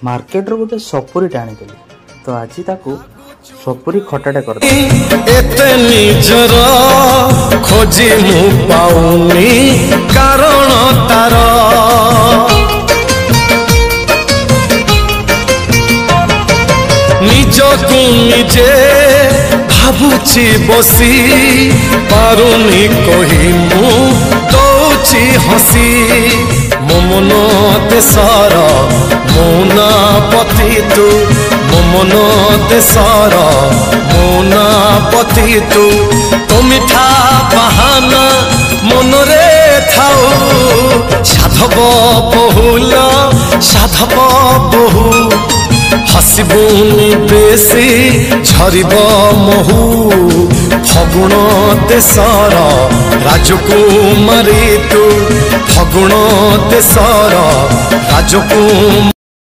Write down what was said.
Market रो गोटे सपुरी टाणी तो आज ताकू सपुरी खटाटा कर एते निजर खोजी मु पाउनी कारण तार निजकु निजे भाबुची बसी पारुनी कही मु दौची हसी मो मन देशर मौना पति तू मो मन देशर मौना पति तू तो मिठा बहाना मनरे थाऊ साधव बहुल साधव बहु हसबुनी बेसी झरिब महू फगुण देशर राजकुमारी तू फगुण देशर राजकुमारी।